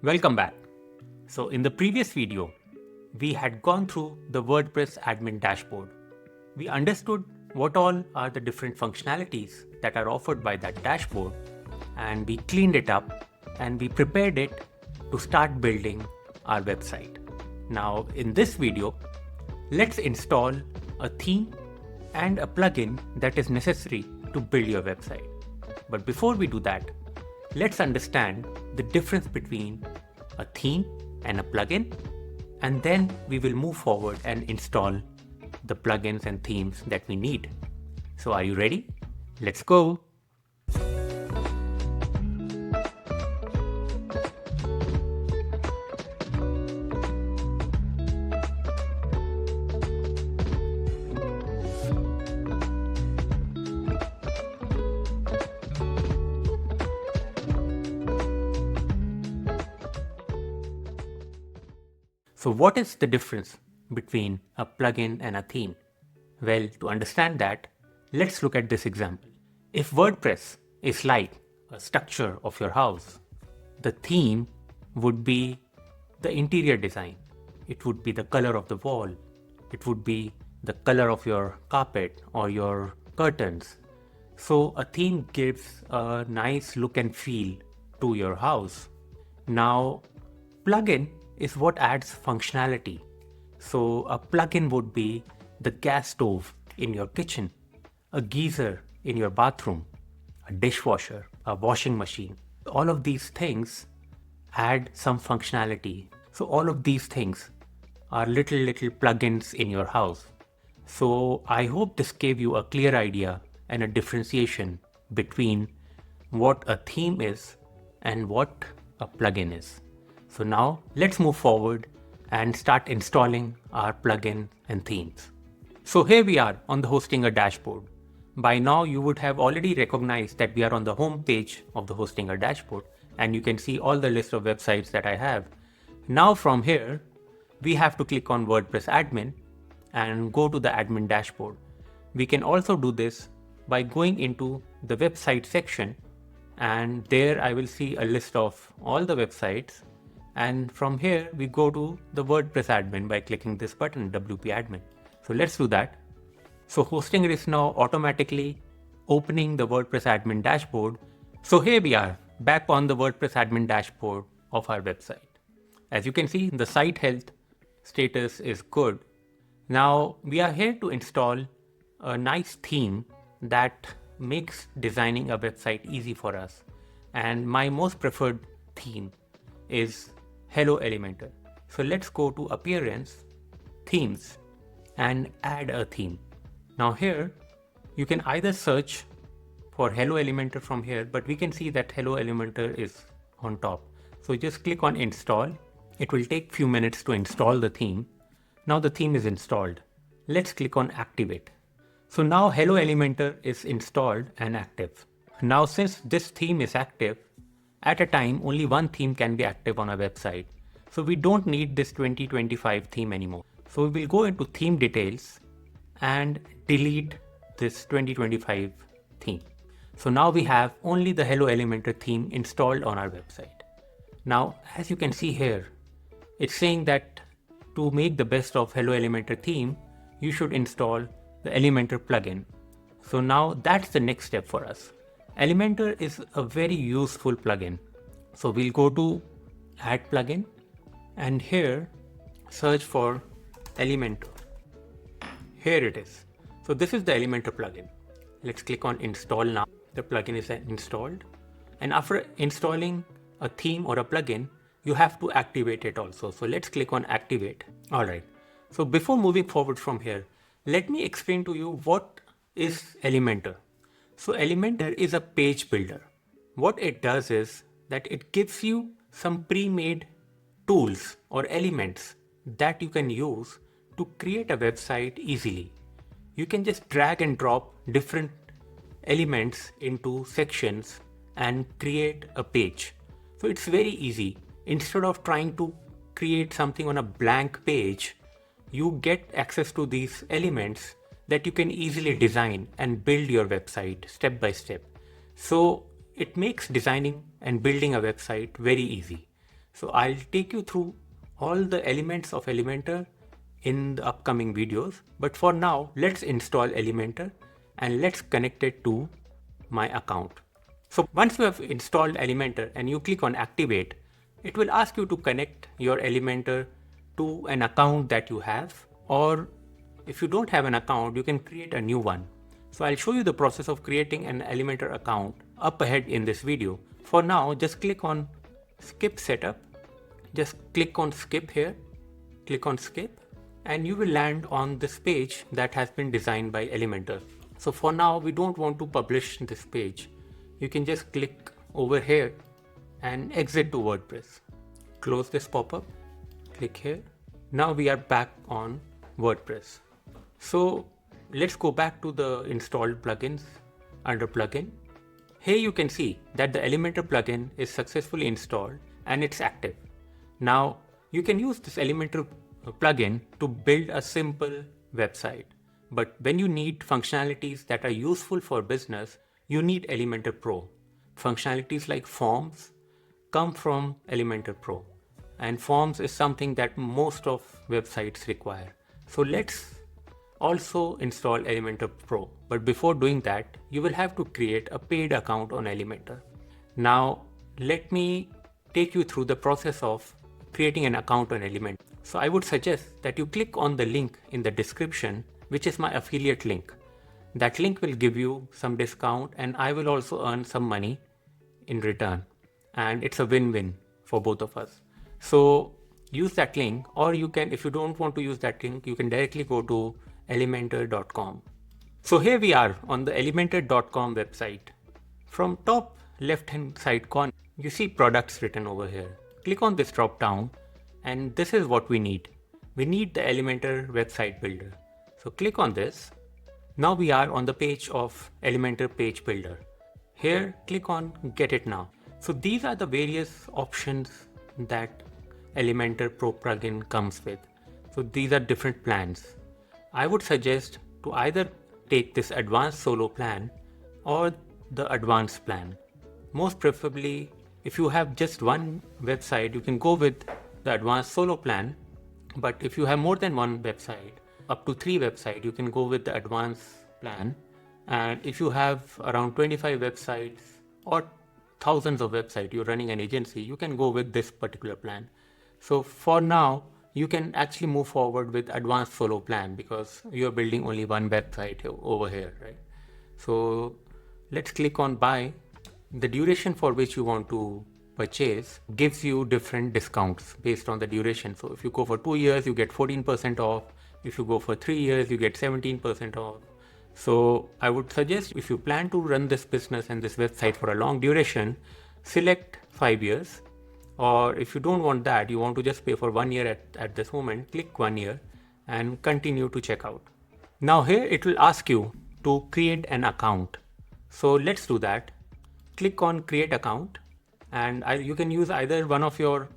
Welcome back. So in the previous video, we had gone through the WordPress admin dashboard. We understood what all are the different functionalities that are offered by that dashboard, and we cleaned it up and we prepared it to start building our website. Now in this video, let's install a theme and a plugin that is necessary to build your website. But before we do that, let's understand the difference between a theme and a plugin, and then we will move forward and install the plugins and themes that we need. So are you ready? Let's go. So what is the difference between a plugin and a theme? Well, to understand that, let's look at this example. If WordPress is like a structure of your house, the theme would be the interior design. It would be the color of the wall. It would be the color of your carpet or your curtains. So a theme gives a nice look and feel to your house. Now, plugin is what adds functionality. So a plugin would be the gas stove in your kitchen, a geyser in your bathroom, a dishwasher, a washing machine. All of these things add some functionality. So all of these things are little plugins in your house. So I hope this gave you a clear idea and a differentiation between what a theme is and what a plugin is. So now let's move forward and start installing our plugin and themes. So here we are on the Hostinger dashboard. By now you would have already recognized that we are on the home page of the Hostinger dashboard, and you can see all the list of websites that I have. Now from here, we have to click on WordPress admin and go to the admin dashboard. We can also do this by going into the website section, and there I will see a list of all the websites. And from here, we go to the WordPress admin by clicking this button, WP admin. So let's do that. So Hostinger is now automatically opening the WordPress admin dashboard. So here we are back on the WordPress admin dashboard of our website. As you can see, the site health status is good. Now we are here to install a nice theme that makes designing a website easy for us. And my most preferred theme is Hello Elementor. So let's go to Appearance, Themes, and add a theme. Now here, you can either search for Hello Elementor from here, but we can see that Hello Elementor is on top. So just click on Install. It will take few minutes to install the theme. Now the theme is installed. Let's click on Activate. So now Hello Elementor is installed and active. Now since this theme is active, at a time, only one theme can be active on a website. So we don't need this 2025 theme anymore. So we will go into theme details and delete this 2025 theme. So now we have only the Hello Elementor theme installed on our website. Now, as you can see here, it's saying that to make the best of Hello Elementor theme, you should install the Elementor plugin. So now that's the next step for us. Elementor is a very useful plugin. So we'll go to Add Plugin and here search for Elementor. Here it is. So this is the Elementor plugin. Let's click on Install now. The plugin is installed. And after installing a theme or a plugin, you have to activate it also. So let's click on Activate. Alright. So before moving forward from here, let me explain to you what is Elementor. So Elementor is a page builder. What it does is that it gives you some pre-made tools or elements that you can use to create a website easily. You can just drag and drop different elements into sections and create a page. So it's very easy. Instead of trying to create something on a blank page, you get access to these elements that you can easily design and build your website step by step. So it makes designing and building a website very easy. So I'll take you through all the elements of Elementor in the upcoming videos. But for now, let's install Elementor and let's connect it to my account. So once you have installed Elementor and you click on activate, it will ask you to connect your Elementor to an account that you have, or if you don't have an account, you can create a new one. So I'll show you the process of creating an Elementor account up ahead in this video. For now, just click on skip setup. Just click on skip here, click on skip, and you will land on this page that has been designed by Elementor. So for now, we don't want to publish this page. You can just click over here and exit to WordPress. Close this pop-up, click here. Now we are back on WordPress. So let's go back to the installed plugins under plugin. Here you can see that the Elementor plugin is successfully installed and it's active. Now you can use this Elementor plugin to build a simple website. But when you need functionalities that are useful for business, you need Elementor Pro. Functionalities like forms come from Elementor Pro. And forms is something that most of websites require. So let's also install Elementor Pro. But before doing that, you will have to create a paid account on Elementor. Now, let me take you through the process of creating an account on Elementor. So I would suggest that you click on the link in the description, which is my affiliate link. That link will give you some discount and I will also earn some money in return. And it's a win-win for both of us. So use that link, or you can, if you don't want to use that link, you can directly go to elementor.com. So here we are on the elementor.com website. From top left hand side corner, you see products written over here. Click on this drop down and this is what we need. We need the Elementor website builder. So click on this. Now we are on the page of Elementor page builder. Here click on get it now. So these are the various options that Elementor Pro plugin comes with. So these are different plans. I would suggest to either take this advanced solo plan or the advanced plan. Most preferably, if you have just one website, you can go with the advanced solo plan. But if you have more than one website, up to 3 websites, you can go with the advanced plan. And if you have around 25 websites or thousands of websites, you're running an agency, you can go with this particular plan. So for now, you can actually move forward with advanced solo plan because you're building only one website over here, right? So let's click on buy. The duration for which you want to purchase gives you different discounts based on the duration. So if you go for 2 years, you get 14% off. If you go for 3 years, you get 17% off. So I would suggest if you plan to run this business and this website for a long duration, select 5 years. Or if you don't want that, you want to just pay for 1 year at this moment, click 1 year and continue to check out. Now here it will ask you to create an account. So let's do that. Click on create account and you can use either one of your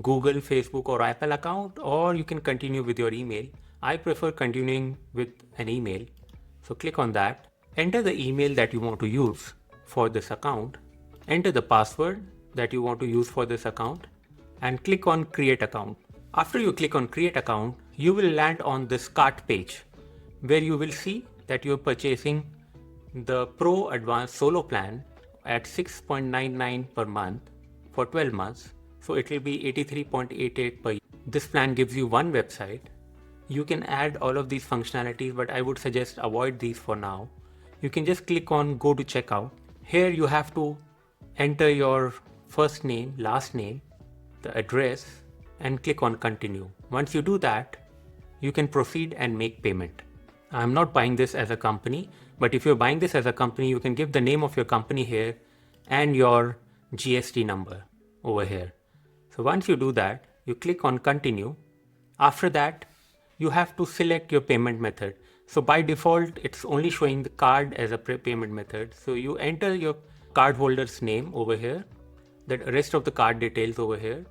Google, Facebook or Apple account, or you can continue with your email. I prefer continuing with an email. So click on that. Enter the email that you want to use for this account. Enter the password that you want to use for this account and click on create account. After you click on create account, you will land on this cart page where you will see that you're purchasing the Pro Advanced Solo plan at $6.99 per month for 12 months. So it will be $83.88 per year. This plan gives you one website. You can add all of these functionalities, but I would suggest avoid these for now. You can just click on go to checkout. Here you have to enter your first name, last name, the address, and click on continue. Once you do that, you can proceed and make payment. I'm not buying this as a company, but if you're buying this as a company, you can give the name of your company here and your GST number over here. So once you do that, you click on continue. After that, you have to select your payment method. So by default, it's only showing the card as a payment method. So you enter your cardholder's name over here, the rest of the card details over here.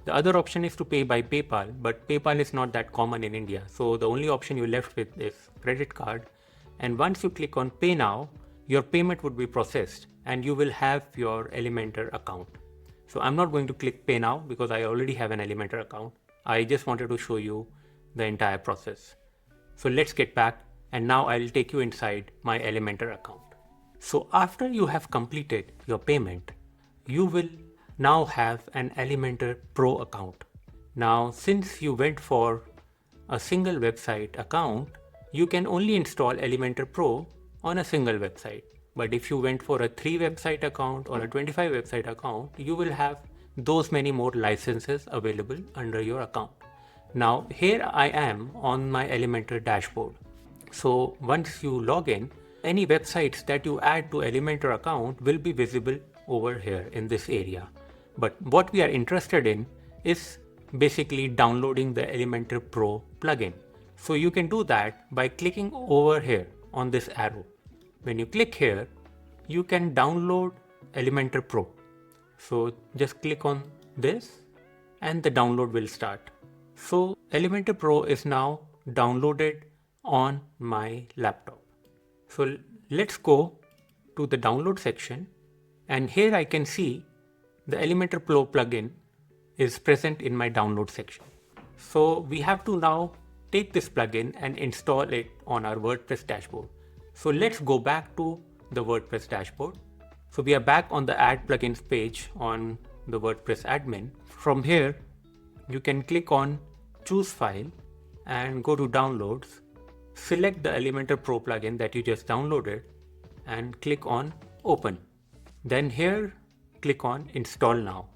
The other option is to pay by PayPal, but PayPal is not that common in India. So the only option you're left with is credit card. And once you click on pay now, your payment would be processed and you will have your Elementor account. So I'm not going to click pay now because I already have an Elementor account. I just wanted to show you the entire process. So let's get back, and now I'll take you inside my Elementor account. So after you have completed your payment, you will now have an Elementor Pro account. Now, since you went for a single website account, you can only install Elementor Pro on a single website. But if you went for a 3 website account or a 25 website account, you will have those many more licenses available under your account. Now here I am on my Elementor dashboard. So once you log in, any websites that you add to Elementor account will be visible over here in this area. But what we are interested in is basically downloading the Elementor Pro plugin. So you can do that by clicking over here on this arrow. When you click here, you can download Elementor Pro. So just click on this and the download will start. So Elementor Pro is now downloaded on my laptop. So let's go to the download section, and here I can see the Elementor Pro plugin is present in my download section. So we have to now take this plugin and install it on our WordPress dashboard. So let's go back to the WordPress dashboard. So we are back on the add plugins page on the WordPress admin. From here, you can click on choose file and go to downloads. Select the Elementor Pro plugin that you just downloaded and click on open. Then here, click on install now.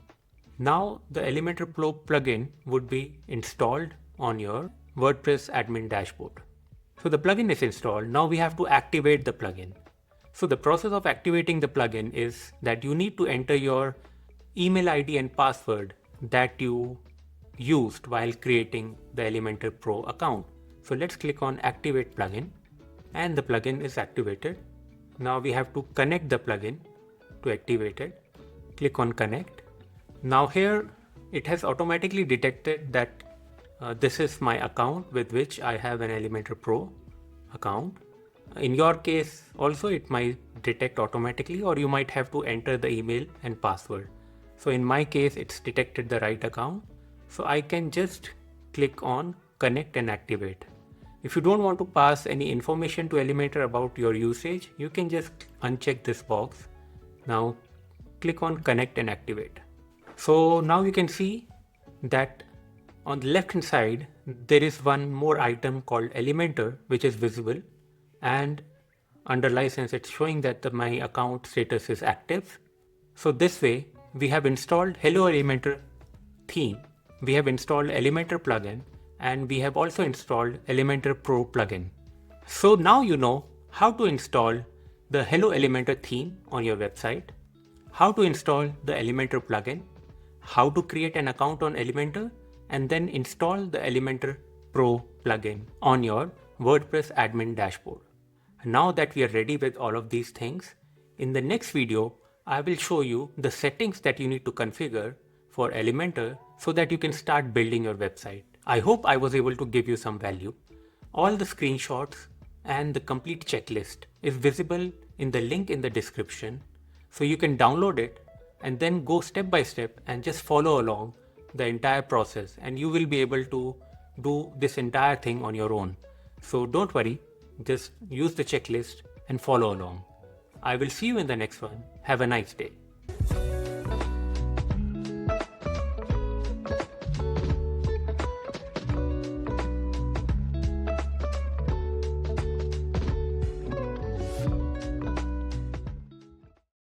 Now the Elementor Pro plugin would be installed on your WordPress admin dashboard. So the plugin is installed. Now we have to activate the plugin. So the process of activating the plugin is that you need to enter your email ID and password that you used while creating the Elementor Pro account. So let's click on activate plugin, and the plugin is activated. Now we have to connect the plugin to activate it. Click on connect. Now here it has automatically detected that this is my account with which I have an Elementor Pro account. In your case also it might detect automatically, or you might have to enter the email and password. So in my case it's detected the right account. So I can just click on connect and activate. If you don't want to pass any information to Elementor about your usage, you can just uncheck this box. Now click on connect and activate. So now you can see that on the left hand side there is one more item called Elementor which is visible, and under license it's showing that my account status is active. So this way we have installed Hello Elementor theme, we have installed Elementor plugin, and we have also installed Elementor Pro plugin. So now you know how to install the Hello Elementor theme on your website, how to install the Elementor plugin, how to create an account on Elementor, and then install the Elementor Pro plugin on your WordPress admin dashboard. Now that we are ready with all of these things, in the next video, I will show you the settings that you need to configure for Elementor so that you can start building your website. I hope I was able to give you some value. All the screenshots and the complete checklist is visible in the link in the description. So you can download it and then go step by step and just follow along the entire process, and you will be able to do this entire thing on your own. So don't worry, just use the checklist and follow along. I will see you in the next one. Have a nice day.